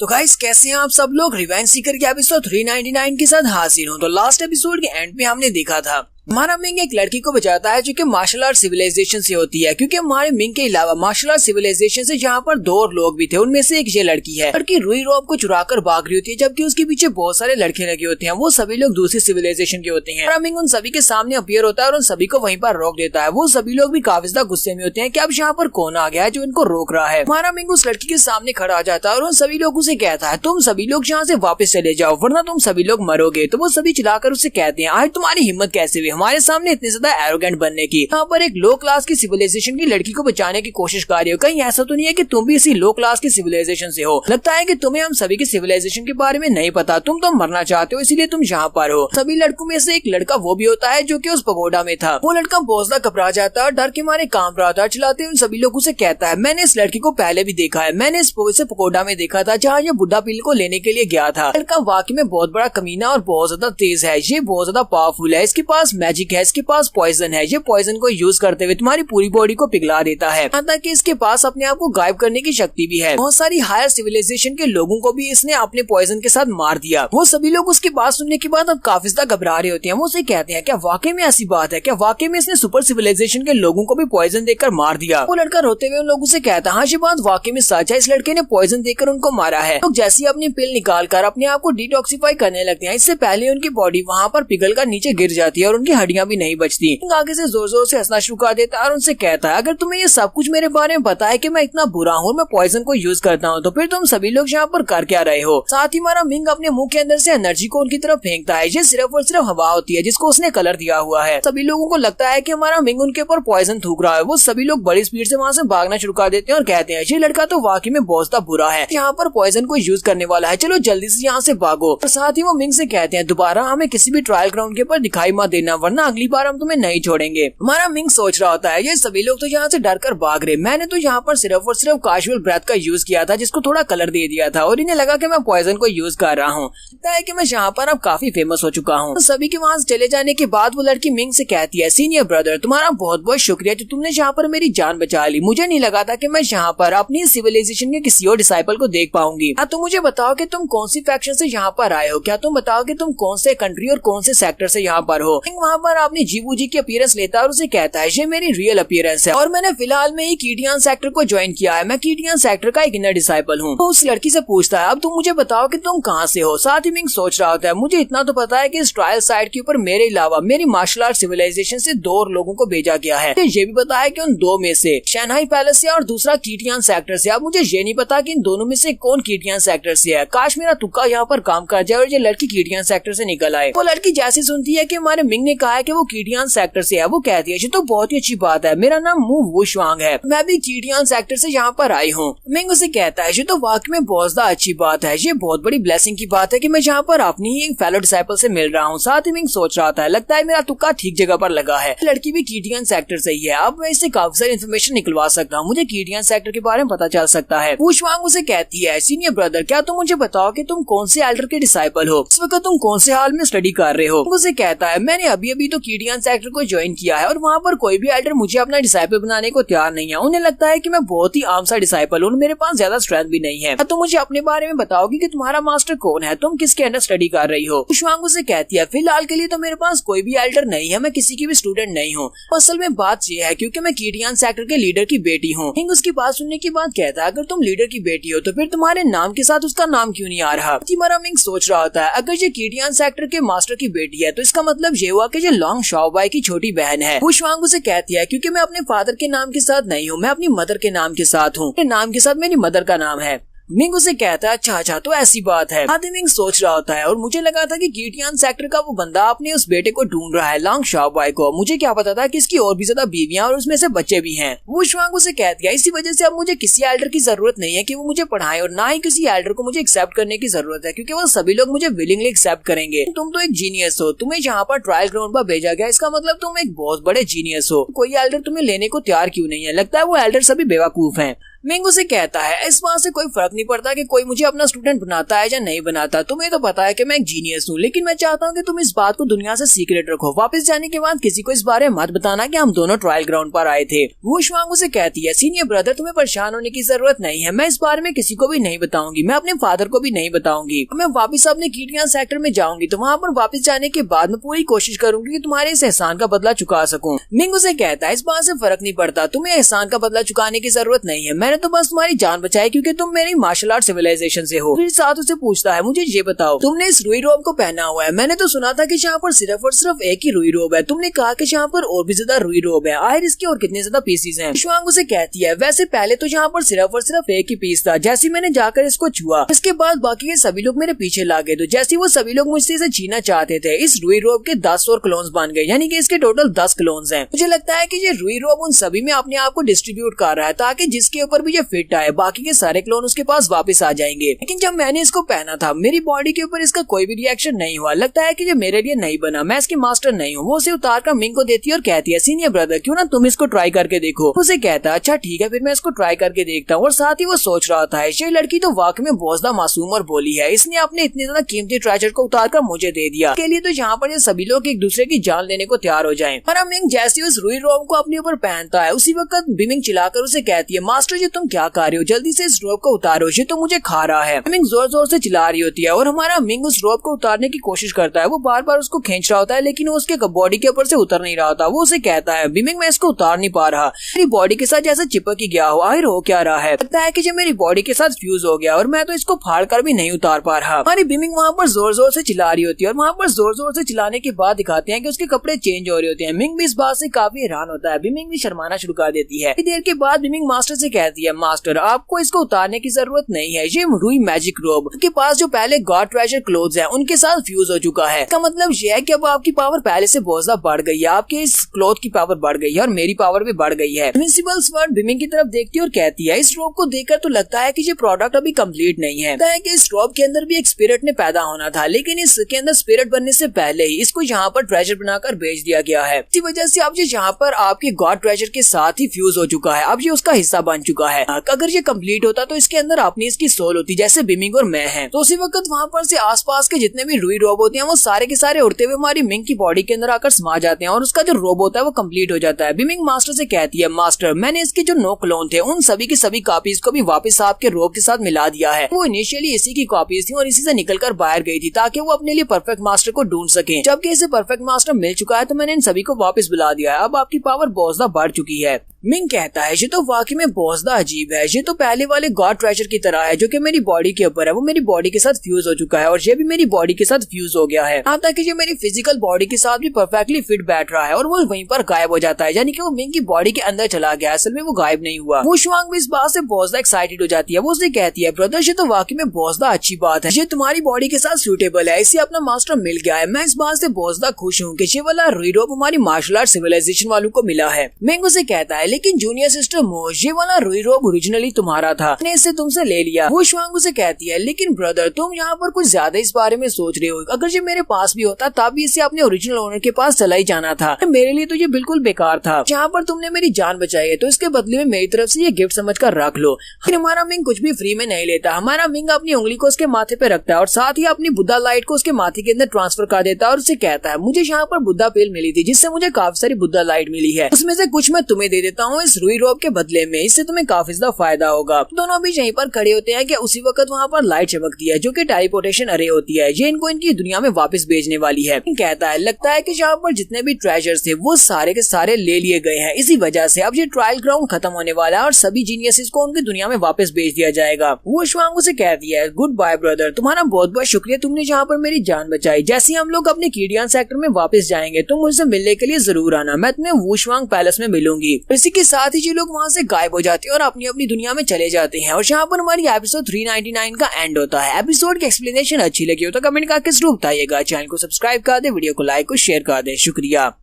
तो गाइस कैसे हैं आप सब लोग। रिवेंज सीकर के एपिसोड 399 के साथ हाजिर हूं। तो लास्ट एपिसोड के एंड में हमने देखा था हमारा मिंग एक लड़की को बचाता है जो कि मार्शल आर्ट सिविलाइजेशन से होती है, क्योंकि हमारे मिंग के अलावा मार्शल आर्ट सिविलाइजेशन से यहाँ पर दो और लोग भी थे। उनमें से एक ये लड़की है। लड़की रुई रॉब को चुराकर भाग रही होती है, जबकि उसके पीछे बहुत सारे लड़के लगे होते हैं। वो सभी लोग दूसरी सिविलाइजेशन के होते हैं। हमारा मिंग उन सभी के सामने अपीयर होता है और उन सभी को वहीं पर रोक देता है। वो सभी लोग भी काफी ज्यादा गुस्से में होते हैं कि अब यहाँ पर कौन आ गया है जो इनको रोक रहा है। हमारा मिंग उस लड़की के सामने खड़ा आ जाता है और उन सभी लोगों से कहता है तुम सभी लोग यहाँ से वापस चले जाओ वरना तुम सभी लोग मरोगे। तो वो सभी चिल्लाकर उससे कहते हैं आज तुम्हारी हिम्मत कैसे हुई हमारे सामने इतने ज्यादा एरोगेंट बनने की। यहाँ पर एक लो क्लास की सिविलाइजेशन की लड़की को बचाने की कोशिश कर रही हो। कहीं ऐसा तो नहीं है कि तुम भी इसी लो क्लास की सिविलाइजेशन से हो। लगता है कि तुम्हें हम सभी की सिविलाइजेशन के बारे में नहीं पता। तुम तो मरना चाहते हो इसीलिए तुम यहाँ पर हो। सभी लड़कों में से एक लड़का वो भी होता है जो कि उस पगोडा में था। वो लड़का बहुत ज्यादा घबरा जाता है, डर के मारे कांप रहा था। चिल्लाते हुए सभी लोगों से कहता है मैंने इस लड़की को पहले भी देखा है। मैंने इस पगोडा में देखा था जहाँ ये बुढ़ा पील को लेने के लिए गया था। लड़का वाकई में बहुत बड़ा कमीना और बहुत ज्यादा तेज है। ये बहुत ज्यादा पावरफुल है। इसके पास मैजिक है, इसके पास पॉइजन है। ये पॉइजन को यूज करते हुए तुम्हारी पूरी बॉडी को पिघला देता है। यहाँ तक कि इसके पास अपने आप को गायब करने की शक्ति भी है। बहुत सारी हायर सिविलाइजेशन के लोगों को भी इसने अपने पॉइजन के साथ मार दिया। वो सभी लोग उसकी बात सुनने के बाद अब काफी ज्यादा घबरा रहे होते हैं। वो उसे कहते हैं क्या वाकई में ऐसी बात है, क्या वाकई में इसने सुपर सिविलाइजेशन के लोगों को भी पॉइजन देकर मार दिया। वो लड़का रोते हुए उन लोगों से कहता है हाँ ये बात वाकई में सच है, इस लड़के ने पॉइजन देकर उनको मारा है। लोग जैसे ही अपनी पिल निकाल कर अपने आप को डिटॉक्सिफाई करने लगते हैं, इससे पहले उनकी बॉडी वहाँ पर पिघल कर नीचे गिर जाती है और उनकी हड्डियां भी नहीं बचती। आगे से जोर जोर से हंसना शुरू कर देता है और उनसे कहता है अगर तुम्हें ये सब कुछ मेरे बारे में पता है कि मैं इतना बुरा हूँ, मैं पॉइजन को यूज करता हूँ, तो फिर तुम सभी लोग यहाँ पर कर क्या रहे हो। साथ ही हमारा मिंग अपने मुंह के अंदर से एनर्जी को उनकी तरफ फेंकता है। ये सिर्फ और सिर्फ हवा होती है जिसको उसने कलर दिया हुआ है। सभी लोगों को लगता है कि हमारा मिंग उनके ऊपर पॉइजन थूक रहा है। वो सभी लोग बड़ी स्पीड से वहाँ से भागना शुरू कर देते हैं और कहते हैं ये लड़का तो वाकई में बहुत ज्यादा बुरा है, यहाँ पर पॉइजन को यूज करने वाला है, चलो जल्दी से यहाँ से भागो। और साथ ही वो मिंग से कहते हैं दोबारा हमें किसी भी ट्रायल ग्राउंड के ऊपर दिखाई मत देना वरना अगली बार हम तुम्हें नहीं छोड़ेंगे। हमारा मिंग सोच रहा होता है ये सभी लोग तो यहाँ से डर कर भाग रहे, मैंने तो यहाँ पर सिर्फ और सिर्फ कैजुअल ब्रेथ का यूज किया था जिसको थोड़ा कलर दे दिया था और इन्हें लगा कि मैं पॉइजन को यूज कर रहा हूँ। लगता है कि मैं यहाँ पर अब काफी फेमस हो चुका हूँ। तो सभी के वहाँ से चले जाने के बाद वो लड़की मिंग से कहती है सीनियर ब्रदर तुम्हारा बहुत बहुत शुक्रिया जो तुमने यहाँ पर मेरी जान बचा ली। मुझे नहीं लगा था कि मैं यहाँ पर अपनी सिविलाइजेशन के किसी और डिसाइपल को देख पाऊंगी। क्या तुम मुझे बताओ कि तुम कौन सी फैक्शन से यहाँ पर आए हो, क्या तुम बताओ कि तुम कौन से कंट्री और कौन से सेक्टर से यहाँ पर हो। वहाँ पर अपनी जीवू जी की अपीयरेंस लेता है और उसे कहता है ये मेरी रियल अपीयरेंस है और मैंने फिलहाल में ही कीटियान सेक्टर को ज्वाइन किया है, मैं कीटियान सेक्टर का एक इनर डिसाइपल हूँ। तो उस लड़की से पूछता है अब तुम मुझे बताओ कि तुम कहाँ से हो। साथ ही मिंग सोच रहा होता है मुझे इतना तो पता है कि इस ट्रायल साइट के ऊपर मेरे अलावा मेरी मार्शल आर्ट सिविलाइजेशन से दो और लोगों को भेजा गया है। ये भी पता है कि उन दो में से शंघाई पैलेस से और दूसरा कीटियान सेक्टर से। अब मुझे ये नहीं पता कि इन दोनों में से कौन कीटियान सेक्टर से है। काश मेरा तुक्का यहाँ पर काम कर जाए और ये लड़की कीटियान सेक्टर से निकल आए। वो लड़की जैसे सुनती है कि हमारे मिंग ने कहा है कि वो कीटियान सेक्टर से है, वो कहती है ये तो बहुत ही अच्छी बात है, मेरा नाम मू वुशवांग है, मैं भी कीटियान सेक्टर से यहाँ पर आई हूँ। मिंग उसे कहता है ये तो वाकई में बहुत ज्यादा अच्छी बात है, ये बहुत बड़ी ब्लेसिंग की बात है कि मैं यहाँ पर अपनी ही एक फेलो डिसाइपल से मिल रहा हूँ। साथ ही मिंग सोच रहा था लगता है मेरा तुक्का ठीक जगह पर लगा है, लड़की भी कीटियान सेक्टर से ही है। अब मैं इससे काफी सारी इन्फॉर्मेशन निकलवा सकता हूँ, मुझे कीटियान सेक्टर के बारे में पता चल सकता है। वुशवांग उसे कहती है सीनियर ब्रदर क्या तुम मुझे बताओ कि तुम कौन से एल्डर के डिसाइपल हो, इस वक्त तुम कौन से हाल में स्टडी कर रहे हो। उसे कहता है मैंने अभी अभी तो कीटियान सेक्टर को ज्वाइन किया है और वहाँ पर कोई भी एल्डर मुझे अपना डिसाइपल बनाने को तैयार नहीं है। उन्हें लगता है कि मैं बहुत ही आम सा डिसाइपल हूँ, मेरे पास ज्यादा स्ट्रेंथ भी नहीं है। तो मुझे अपने बारे में बताओगी कि तुम्हारा मास्टर कौन है, तुम किसके अंडर स्टडी कर रही हो। वुशवांग उसे कहती है फिलहाल के लिए तो मेरे पास कोई भी एल्डर नहीं है, मैं किसी की भी स्टूडेंट नहीं हूँ। असल में बात यह है क्योंकि मैं कीटियान सेक्टर के लीडर की बेटी हूँ। मिंग उसकी बात सुनने के बाद कहता है अगर तुम लीडर की बेटी हो तो फिर तुम्हारे नाम के साथ उसका नाम क्यों नहीं आ रहा। हमारा मिंग सोच रहा होता है अगर ये कीटियान सेक्टर के मास्टर की बेटी है तो इसका मतलब ये हुआ कि ये लॉन्ग शाओबाई की छोटी बहन है। वुशवांग उसे कहती है क्योंकि मैं अपने फादर के नाम के साथ नहीं हूँ, मैं अपनी मदर के नाम के साथ हूँ, नाम के साथ मेरी मदर का नाम है। मिंग उसे कहता है अच्छा तो ऐसी बात है। आदि मिंग सोच रहा होता है और मुझे लगा था कि कीटियान सेक्टर का वो बंदा अपने उस बेटे को ढूंढ रहा है लॉन्ग शाओबाई को, मुझे क्या पता था कि इसकी और भी ज्यादा बीवियां और उसमें से बच्चे भी हैं। वुशवांग उसे कहती है इसी वजह से अब मुझे किसी एल्डर की जरूरत नहीं है कि वो मुझे पढ़ाए और ना ही किसी एल्डर को मुझे एक्सेप्ट करने की जरूरत है क्योंकि वो सभी लोग मुझे विलिंगली एक्सेप्ट करेंगे। तुम तो एक जीनियस हो, तुम्हें यहाँ पर ट्रायल ग्राउंड पर भेजा गया, इसका मतलब तुम एक बहुत बड़े जीनियस हो, कोई एल्डर तुम्हें लेने को तैयार क्यों नहीं है। लगता है वो एल्डर सभी बेवकूफ हैं। मिंग उसे कहता है इस बात से कोई फर्क नहीं पड़ता कि कोई मुझे अपना स्टूडेंट बनाता है या नहीं बनाता, तुम्हें तो पता है कि मैं एक जीनियस हूँ, लेकिन मैं चाहता हूँ कि तुम इस बात को दुनिया से सीक्रेट रखो। वापस जाने के बाद किसी को इस बारे में मत बताना कि हम दोनों ट्रायल ग्राउंड पर आए थे। वू शुआंग उसे कहती है सीनियर ब्रदर तुम्हें परेशान होने की जरूरत नहीं है, मैं इस बारे में किसी को भी नहीं बताऊंगी, मैं अपने फादर को भी नहीं बताऊंगी। मैं वापस अपने कीटियान सेक्टर में जाऊंगी तो वहाँ पर वापस जाने के बाद मैं पूरी कोशिश करूंगी कि तुम्हारे इस एहसान का बदला चुका सकूं। मिंग उसे कहता है इस बात से फर्क नहीं पड़ता, तुम्हें एहसान का बदला चुकाने की जरूरत नहीं है, मैंने तो बस तुम्हारी जान बचाई क्योंकि तुम मेरी मार्शल आर्ट सिविलाइजेशन से हो। फिर साथ उसे पूछता है मुझे ये बताओ तुमने इस रुई रोब को पहना हुआ है, मैंने तो सुना था कि यहाँ पर सिर्फ और सिर्फ एक ही रुई रोब है, तुमने कहा कि यहाँ पर और भी ज्यादा रुई रोब है, आखिर इसके और कितने ज्यादा पीसीज हैं? शुआंग उसे कहती है वैसे पहले तो यहाँ पर सिर्फ और सिर्फ एक ही पीस था, जैसे मैंने जाकर इसको छुआ इसके बाद बाकी के सभी लोग मेरे पीछे लागे, तो जैसे वो सभी लोग मुझसे इसे छीना चाहते थे इस रुई रोब के 10 और क्लोन्स बन गए, यानी कि इसके टोटल 10 क्लोन्स हैं। मुझे लगता है कि ये रुई रोब उन सभी में अपने आप को डिस्ट्रीब्यूट कर रहा है ताकि जिसके ऊपर भी ये फिट आए बाकी के सारे क्लोन उसके पास वापस आ जाएंगे। लेकिन जब मैंने इसको पहना था मेरी बॉडी के ऊपर इसका कोई भी रिएक्शन नहीं हुआ, लगता है कि ये मेरे लिए नहीं बना, मैं इसकी मास्टर नहीं हूँ। वो उसे उतार कर मिंग को देती है और कहती है सीनियर ब्रदर क्यों ना तुम इसको ट्राई करके देखो। उसे कहता है अच्छा ठीक है फिर मैं इसको ट्राई करके देखता हूँ। और साथ ही वो सोच रहा था ये लड़की तो वाकई में बहुत ज्यादा मासूम और बोली है, इसने अपने इतने ज्यादा कीमती ट्रेजर को उतार कर मुझे दे दिया, के लिए तो यहाँ पर ये सभी लोग एक दूसरे की जान लेने को तैयार हो जाएं। और मिंग जैसे उस रुई रोब को अपने ऊपर पहनता है उसी वक्त बिमिंग चिल्लाकर उसे कहती है मास्टर जी तुम क्या कर रहे हो, जल्दी से इस रोब को उतारो, ये तो मुझे खा रहा है। मिंग जोर जोर से चिल्ला रही होती है और हमारा मिंग उस रोब को उतारने की कोशिश करता है, वो बार बार उसको खींच रहा होता है लेकिन वो उसके बॉडी के ऊपर से उतर नहीं रहा था। वो उसे कहता है बिमिंग मैं इसको उतार नहीं पा रहा, मेरी बॉडी के साथ जैसे चिपक ही गया हो, आखिर हो क्या रहा है? लगता है कि जो मेरी बॉडी के साथ फ्यूज हो गया और मैं तो इसको फाड़ कर भी नहीं उतार पा रहा। हमारी बिमिंग वहाँ पर जोर जोर से चिल्ला रही होती है और वहाँ पर जोर जोर से चिल्लाने के बाद दिखाते हैं कि उसके कपड़े चेंज हो रहे होते हैं। मिंग भी इस बात से काफी हैरान होता है, बिमिंग भी शर्माना शुरू कर देती है। देर के बाद बिमिंग मास्टर से कहती है मास्टर आपको इसको उतारने की जरूरत नहीं है, ये रुई मैजिक रोब के पास जो पहले गॉड ट्रेजर क्लोथ्स हैं उनके साथ फ्यूज हो चुका है। इसका मतलब ये है कि अब आपकी पावर पहले से बहुत ज्यादा बढ़ गई है, आपके इस क्लोथ की पावर बढ़ गई है और मेरी पावर भी बढ़ गई है। इनविंसिबल स्वर्ड बिमिंग की तरफ देखती है और कहती है इस रोब को देखकर तो लगता है कि ये प्रोडक्ट अभी कंप्लीट नहीं है, लगता है कि इस रोब के अंदर भी एक स्पिरिट ने पैदा होना था, लेकिन इसके अंदर स्पिरिट बनने से पहले ही इसको यहाँ पर ट्रेजर बनाकर भेज दिया गया है। इसी वजह से अब ये यहाँ पर आपके गॉड ट्रेजर के साथ ही फ्यूज हो चुका है, अब ये उसका हिस्सा बन चुका है। अगर ये कंप्लीट होता तो इसके अंदर अपनी इसकी सोल होती जैसे बिमिंग और मैं हैं। तो उसी वक्त वहाँ पर से आसपास के जितने भी रुई रोब होते हैं वो सारे के सारे उड़ते हुए हमारी मिंग की बॉडी के अंदर आकर समा जाते हैं और उसका जो रोब होता है वो कंप्लीट हो जाता है। बिमिंग मास्टर से कहती है मास्टर मैंने इसके जो 9 क्लोन थे उन सभी की सभी कॉपीज को भी वापस आपके रोब के साथ मिला दिया है। वो इनिशियली इसी की कॉपीज थी और इसी से निकलकर बाहर गई थी ताकि वो अपने लिए परफेक्ट मास्टर को ढूंढ सके। जबकि इसे परफेक्ट मास्टर मिल चुका है तो मैंने इन सभी को वापस बुला दिया है, अब आपकी पावर बहुत ज्यादा बढ़ चुकी है। मिंग कहता है ये तो वाकई में बहुत ज्यादा अजीब है, ये तो पहले वाले गॉड ट्रेजर की तरह है जो कि मेरी बॉडी के ऊपर है, वो मेरी बॉडी के साथ फ्यूज हो चुका है और ये भी मेरी बॉडी के साथ फ्यूज हो गया है, यहाँ तक कि ये मेरी फिजिकल बॉडी के साथ भी परफेक्टली फिट बैठ रहा है और वो वहीं पर गायब हो जाता है, यानी कि वो मिंग की बॉडी के अंदर चला गया, असल में वो गायब नहीं हुआ। वो शुआंग भी इस बात से बहुत ज्यादा एक्साइटेड हो जाती है, वो उसे कहती है ब्रदर ये तो वाकई में बहुत ज्यादा अच्छी बात है, ये तुम्हारी बॉडी के साथ सूटेबल है, इसे अपना मास्टर मिल गया है, मैं इस बात से बहुत ज्यादा खुश हूँ कि ये वाला रुई रोब हमारी मार्शल आर्ट सिविलाइजेशन वालों को मिला है। मिंग उसे कहता है लेकिन जूनियर सिस्टर ये वाला रुई रोब ओरिजिनली तुम्हारा था, मैंने इसे तुमसे ले लिया। वो शुआंग उसे कहती है लेकिन ब्रदर तुम यहाँ पर कुछ ज्यादा इस बारे में सोच रहे हो, अगर ये मेरे पास भी होता तब भी इसे अपने ओरिजिनल ओनर के पास चला ही जाना था, मेरे लिए तो ये बिल्कुल बेकार था। जहाँ पर तुमने मेरी जान बचाई है तो इसके बदले में मेरी तरफ से ये गिफ्ट समझकर रख लो। हमारा मिंग कुछ भी फ्री में नहीं लेता, हमारा मिंग अपनी उंगली को उसके माथे पे रखता है और साथ ही अपनी बुद्धा लाइट को उसके माथे के अंदर ट्रांसफर कर देता है और उसे कहता है मुझे यहाँ पर बुद्धा पेल मिली थी जिससे मुझे काफी सारी बुद्धा लाइट मिली है, उसमें से कुछ मैं तुम्हें दे देता हूँ इस रुई रोब के बदले में, इससे तुम्हें काफी ज्यादा फायदा होगा। दोनों भी यहीं पर खड़े होते हैं कि उसी वक्त वहाँ पर लाइट चमकती है जो कि टेलीपोर्टेशन अरे होती है, ये इनको इनकी दुनिया में वापस भेजने वाली है। कहता है लगता है कि यहाँ पर जितने भी ट्रेजर्स थे वो सारे के सारे ले लिए गए हैं, इसी वजह से अब ये ट्रायल ग्राउंड खत्म होने वाला है और सभी जीनियसेस को उनकी दुनिया में वापस भेज दिया जाएगा। वो शुआंग उसे कहती है गुड बाय ब्रदर, तुम्हारा बहुत बहुत शुक्रिया, तुमने यहाँ पर मेरी जान बचाई। जैसे हम लोग अपने कीडियान सेक्टर में वापस जाएंगे तुम मुझसे मिलने के लिए जरूर आना, मैं तुम्हें वू शुआंग पैलेस में मिलूंगी। इसी के साथ ही ये लोग वहाँ से गायब हो जाते हैं और अपनी अपनी दुनिया में चले जाते हैं और यहाँ पर हमारी एपिसोड 399 का एंड होता है। एपिसोड की एक्सप्लेनेशन अच्छी लगी हो तो कमेंट करके जरूर बताइएगा, चैनल को सब्सक्राइब कर दे, वीडियो को लाइक और शेयर कर दे। शुक्रिया।